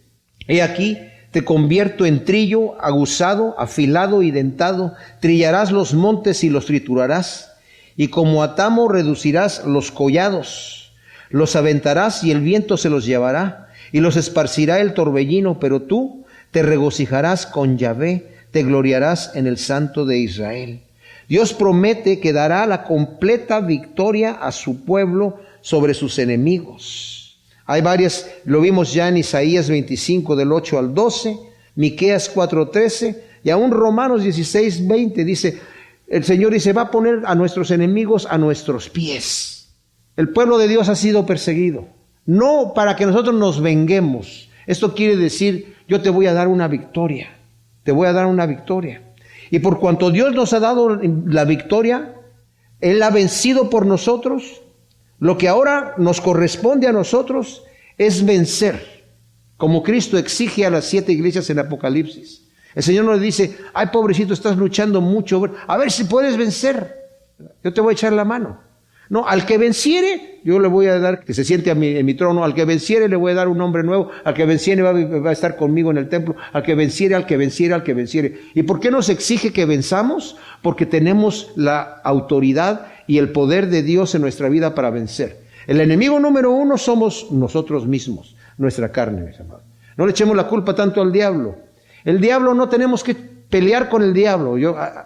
he aquí, te convierto en trillo, aguzado, afilado y dentado, trillarás los montes y los triturarás, y como a tamo reducirás los collados, los aventarás y el viento se los llevará, y los esparcirá el torbellino, pero tú te regocijarás con Yahvé, te gloriarás en el Santo de Israel. Dios promete que dará la completa victoria a su pueblo sobre sus enemigos. Hay varias, lo vimos ya en Isaías 25 del 8 al 12, Miqueas 4:13 y aún Romanos 16:20 dice, el Señor dice, va a poner a nuestros enemigos a nuestros pies. El pueblo de Dios ha sido perseguido, no para que nosotros nos venguemos. Esto quiere decir, yo te voy a dar una victoria, te voy a dar una victoria. Y por cuanto Dios nos ha dado la victoria, Él ha vencido por nosotros. Lo que ahora nos corresponde a nosotros es vencer, como Cristo exige a las 7 iglesias en Apocalipsis. El Señor nos dice, ay pobrecito, estás luchando mucho, a ver si puedes vencer, yo te voy a echar la mano. No, al que venciere, yo le voy a dar, que se siente en mi trono, al que venciere le voy a dar un nombre nuevo, al que venciere va a estar conmigo en el templo, al que venciere, al que venciere, al que venciere. ¿Y por qué nos exige que venzamos? Porque tenemos la autoridad y el poder de Dios en nuestra vida para vencer. El enemigo número 1 somos nosotros mismos, nuestra carne, mis amados. No le echemos la culpa tanto al diablo. El diablo no tenemos que pelear con el diablo.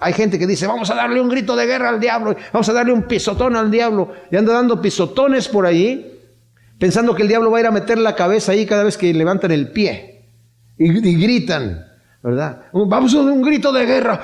Hay gente que dice, vamos a darle un grito de guerra al diablo, vamos a darle un pisotón al diablo, y anda dando pisotones por ahí, pensando que el diablo va a ir a meter la cabeza ahí cada vez que levantan el pie, y gritan, ¿verdad? Vamos a dar un grito de guerra,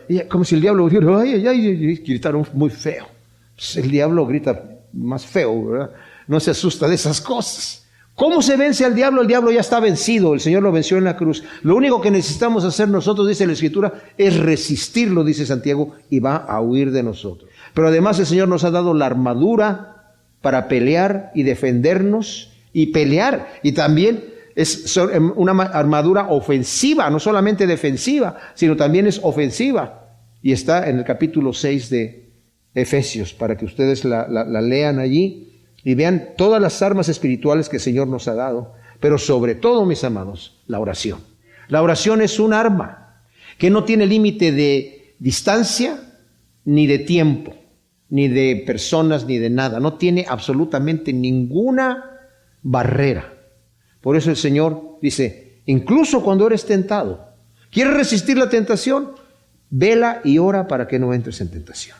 y como si el diablo dijera, ay, gritaron muy feo. Pues el diablo grita más feo, ¿verdad? No se asusta de esas cosas. ¿Cómo se vence al diablo? El diablo ya está vencido, el Señor lo venció en la cruz. Lo único que necesitamos hacer nosotros, dice la Escritura, es resistirlo, dice Santiago, y va a huir de nosotros. Pero además el Señor nos ha dado la armadura para pelear y defendernos y pelear. Y también es una armadura ofensiva, no solamente defensiva, sino también es ofensiva. Y está en el capítulo 6 de Efesios, para que ustedes la lean allí. Y vean todas las armas espirituales que el Señor nos ha dado. Pero sobre todo, mis amados, la oración. La oración es un arma que no tiene límite de distancia, ni de tiempo, ni de personas, ni de nada. No tiene absolutamente ninguna barrera. Por eso el Señor dice, incluso cuando eres tentado, ¿quieres resistir la tentación? Vela y ora para que no entres en tentación.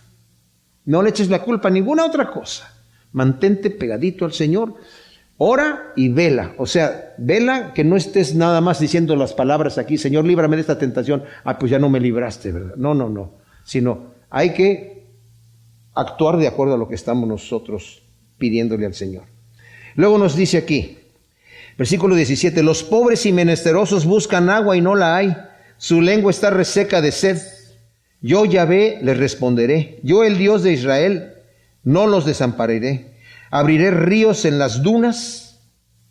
No le eches la culpa a ninguna otra cosa. Mantente pegadito al Señor, ora y vela. O sea, vela, que no estés nada más diciendo las palabras aquí, Señor, líbrame de esta tentación. Ah, pues ya no me libraste, ¿verdad? No. Sino hay que actuar de acuerdo a lo que estamos nosotros pidiéndole al Señor. Luego nos dice aquí, versículo 17, los pobres y menesterosos buscan agua y no la hay. Su lengua está reseca de sed. Yo, Yahvé, les responderé. Yo, el Dios de Israel, no los desampararé. Abriré ríos en las dunas,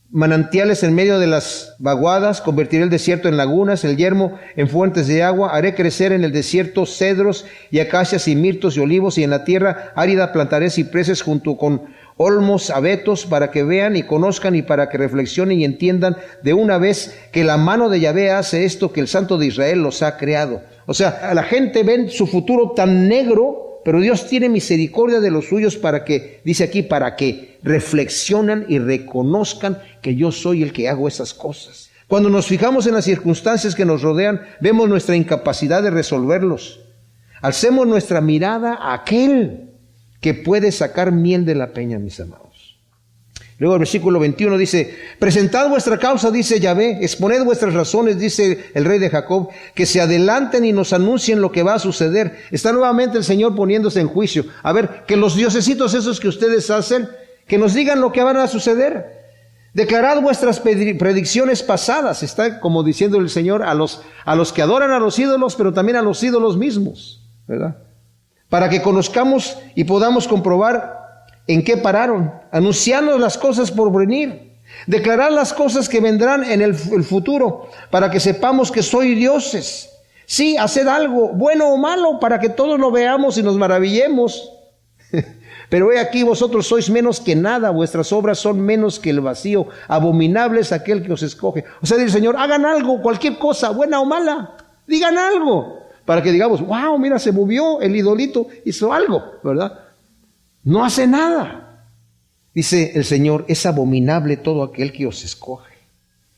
manantiales en medio de las vaguadas, convertiré el desierto en lagunas, el yermo en fuentes de agua, haré crecer en el desierto cedros y acacias y mirtos y olivos, y en la tierra árida plantaré cipreses junto con olmos, abetos, para que vean y conozcan y para que reflexionen y entiendan de una vez que la mano de Yahvé hace esto, que el Santo de Israel los ha creado. O sea, la gente ve su futuro tan negro pero Dios tiene misericordia de los suyos para que, dice aquí, para que reflexionan y reconozcan que yo soy el que hago esas cosas. Cuando nos fijamos en las circunstancias que nos rodean, vemos nuestra incapacidad de resolverlos. Alcemos nuestra mirada a aquel que puede sacar miel de la peña, mis amados. Luego el versículo 21 dice, presentad vuestra causa, dice Yahvé, exponed vuestras razones, dice el rey de Jacob, que se adelanten y nos anuncien lo que va a suceder. Está nuevamente el Señor poniéndose en juicio. A ver, que los diosesitos esos que ustedes hacen, que nos digan lo que van a suceder. Declarad vuestras predicciones pasadas, está como diciendo el Señor a los que adoran a los ídolos, pero también a los ídolos mismos, ¿verdad? Para que conozcamos y podamos comprobar ¿en qué pararon? Anunciarnos las cosas por venir. Declarar las cosas que vendrán en el futuro, para que sepamos que sois dioses. Sí, haced algo, bueno o malo, para que todos lo veamos y nos maravillemos. Pero he aquí, vosotros sois menos que nada, vuestras obras son menos que el vacío. Abominable es aquel que os escoge. O sea, dice el Señor, hagan algo, cualquier cosa, buena o mala. Digan algo, para que digamos, wow, mira, se movió el idolito, hizo algo, ¿verdad? No hace nada. Dice el Señor, es abominable todo aquel que os escoge.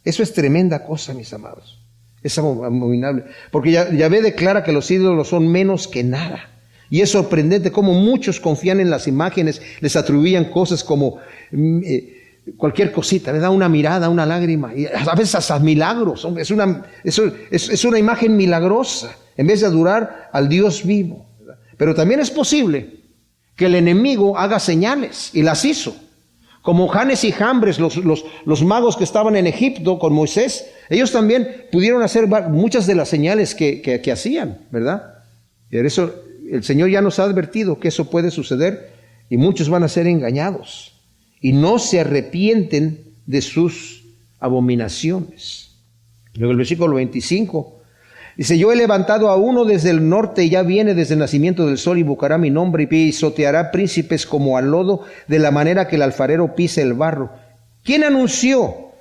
Eso es tremenda cosa, mis amados. Es abominable. Porque Yahvé declara que los ídolos son menos que nada. Y es sorprendente cómo muchos confían en las imágenes, les atribuían cosas como cualquier cosita, le da una mirada, una lágrima, y a veces hasta milagros. Es una imagen milagrosa, en vez de adorar al Dios vivo, ¿verdad? Pero también es posible que el enemigo haga señales, y las hizo. Como Janes y Jambres, los magos que estaban en Egipto con Moisés, ellos también pudieron hacer muchas de las señales que hacían, ¿verdad? Y por eso el Señor ya nos ha advertido que eso puede suceder, y muchos van a ser engañados, y no se arrepienten de sus abominaciones. Luego el versículo 25 dice, yo he levantado a uno desde el norte y ya viene desde el nacimiento del sol, invocará mi nombre y pisoteará príncipes como al lodo, de la manera que el alfarero pisa el barro. ¿Quién anunció?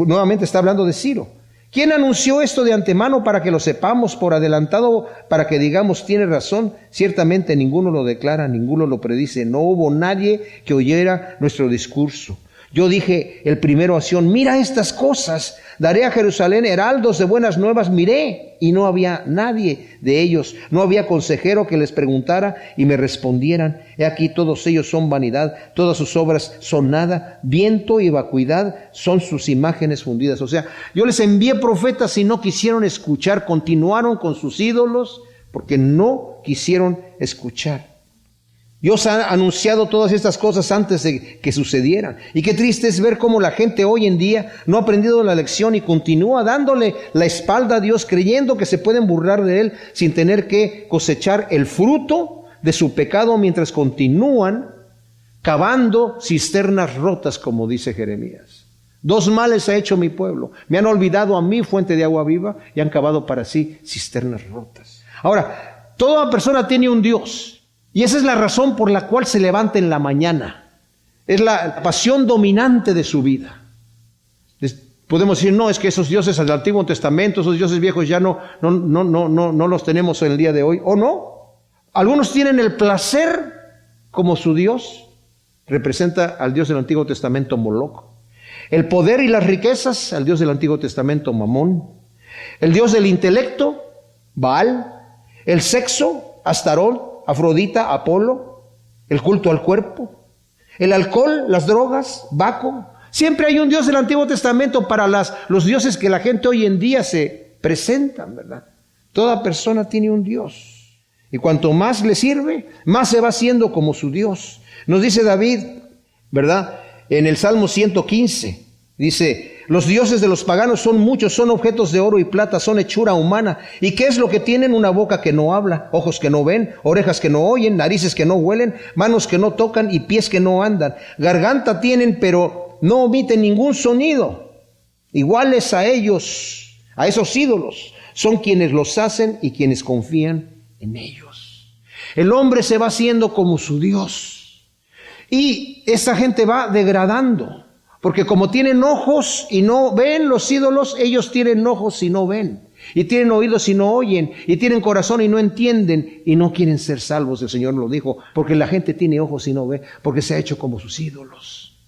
Nuevamente está hablando de Ciro. ¿Quién anunció esto de antemano para que lo sepamos por adelantado, para que digamos tiene razón? Ciertamente ninguno lo declara, ninguno lo predice. No hubo nadie que oyera nuestro discurso. Yo dije el primero a Sión, mira estas cosas, daré a Jerusalén heraldos de buenas nuevas, miré, y no había nadie de ellos, no había consejero que les preguntara y me respondieran. He aquí todos ellos son vanidad, todas sus obras son nada, viento y vacuidad son sus imágenes fundidas. O sea, yo les envié profetas y no quisieron escuchar, continuaron con sus ídolos porque no quisieron escuchar. Dios ha anunciado todas estas cosas antes de que sucedieran. Y qué triste es ver cómo la gente hoy en día no ha aprendido la lección y continúa dándole la espalda a Dios, creyendo que se pueden burlar de Él sin tener que cosechar el fruto de su pecado, mientras continúan cavando cisternas rotas, como dice Jeremías. 2 males ha hecho mi pueblo. Me han olvidado a mí, fuente de agua viva, y han cavado para sí cisternas rotas. Ahora, toda persona tiene un Dios. Y esa es la razón por la cual se levanta en la mañana. Es la pasión dominante de su vida. Podemos decir, no, es que esos dioses del Antiguo Testamento, esos dioses viejos ya no los tenemos en el día de hoy. ¿O no? Algunos tienen el placer como su Dios. Representa al Dios del Antiguo Testamento Moloch. El poder y las riquezas, al Dios del Antiguo Testamento Mamón. El Dios del intelecto, Baal. El sexo, Astarot, Afrodita, Apolo, el culto al cuerpo, el alcohol, las drogas, Baco. Siempre hay un Dios del Antiguo Testamento para los dioses que la gente hoy en día se presentan, ¿verdad? Toda persona tiene un Dios. Y cuanto más le sirve, más se va haciendo como su Dios. Nos dice David, ¿verdad? En el Salmo 115, dice, los dioses de los paganos son muchos, son objetos de oro y plata, son hechura humana. ¿Y qué es lo que tienen? Una boca que no habla, ojos que no ven, orejas que no oyen, narices que no huelen, manos que no tocan y pies que no andan. Garganta tienen, pero no omiten ningún sonido. Iguales a ellos, a esos ídolos, son quienes los hacen y quienes confían en ellos. El hombre se va haciendo como su Dios. Y esa gente va degradando. Porque como tienen ojos y no ven los ídolos, ellos tienen ojos y no ven. y tienen oídos y no oyen, y tienen corazón y no entienden, y no quieren ser salvos. El Señor lo dijo, porque la gente tiene ojos y no ve, porque se ha hecho como sus ídolos.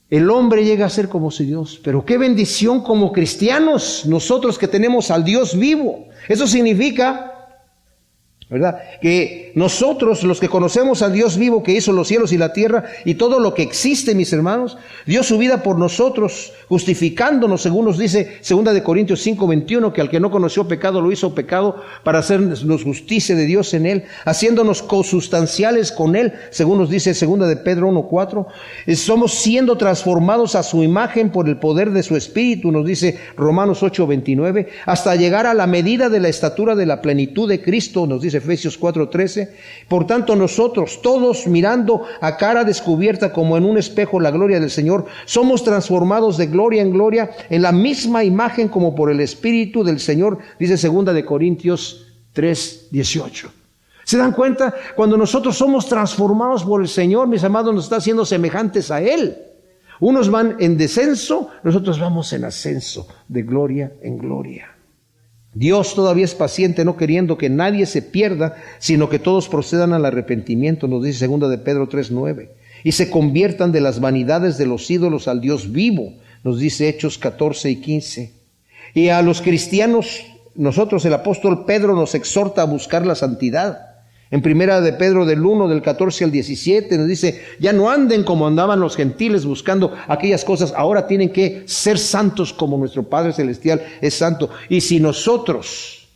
El hombre llega a ser como su Dios, pero qué bendición como cristianos, nosotros que tenemos al Dios vivo. Eso significa, ¿verdad?, que nosotros, los que conocemos al Dios vivo que hizo los cielos y la tierra y todo lo que existe, mis hermanos, dio su vida por nosotros, justificándonos, según nos dice 2 Corintios 5:21, que al que no conoció pecado lo hizo pecado para hacernos justicia de Dios en él, haciéndonos consustanciales con él, según nos dice 2 Pedro 1:4. Somos siendo transformados a su imagen por el poder de su Espíritu, nos dice Romanos 8:29, hasta llegar a la medida de la estatura de la plenitud de Cristo, nos dice Efesios 4:13. Por tanto, nosotros todos, mirando a cara descubierta como en un espejo la gloria del Señor, somos transformados de gloria en gloria en la misma imagen como por el Espíritu del Señor, dice 2 Corintios 3:18. ¿Se dan cuenta? Cuando nosotros somos transformados por el Señor, mis amados, nos está haciendo semejantes a Él. Unos van en descenso, nosotros vamos en ascenso, de gloria en gloria. Dios todavía es paciente, no queriendo que nadie se pierda, sino que todos procedan al arrepentimiento, nos dice 2 Pedro 3:9, y se conviertan de las vanidades de los ídolos al Dios vivo, nos dice Hechos 14:15. Y a los cristianos, nosotros, el apóstol Pedro nos exhorta a buscar la santidad. En 1 de Pedro del 1, del 14 al 17, nos dice, ya no anden como andaban los gentiles buscando aquellas cosas, ahora tienen que ser santos como nuestro Padre Celestial es santo. Y si nosotros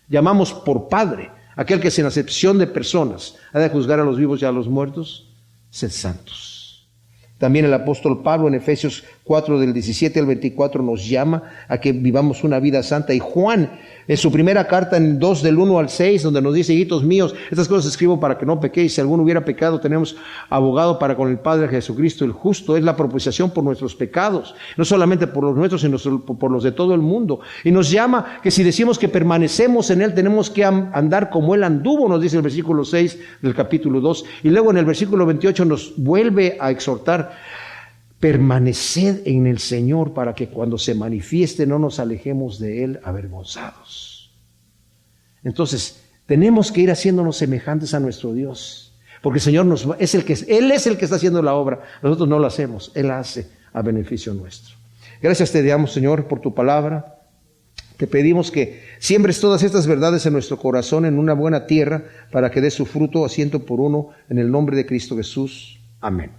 llamamos por Padre aquel que sin acepción de personas ha de juzgar a los vivos y a los muertos, sed santos. También el apóstol Pablo en Efesios 4 del 17 al 24 nos llama a que vivamos una vida santa. Y Juan en su primera carta en 2 del 1 al 6, donde nos dice, hijitos míos, estas cosas escribo para que no pequéis. Si alguno hubiera pecado, tenemos abogado para con el Padre, Jesucristo el justo. Es la propiciación por nuestros pecados, no solamente por los nuestros, sino por los de todo el mundo. Y nos llama que si decimos que permanecemos en Él, tenemos que andar como Él anduvo, nos dice el versículo 6 del capítulo 2. Y luego en el versículo 28 nos vuelve a exhortar, permaneced en el Señor para que cuando se manifieste no nos alejemos de Él avergonzados. Entonces, tenemos que ir haciéndonos semejantes a nuestro Dios, porque el Señor Él es el que está haciendo la obra, nosotros no la hacemos, Él la hace a beneficio nuestro. Gracias te damos, Señor, por tu palabra. Te pedimos que siembres todas estas verdades en nuestro corazón, en una buena tierra, para que dé su fruto a 100 por uno, en el nombre de Cristo Jesús. Amén.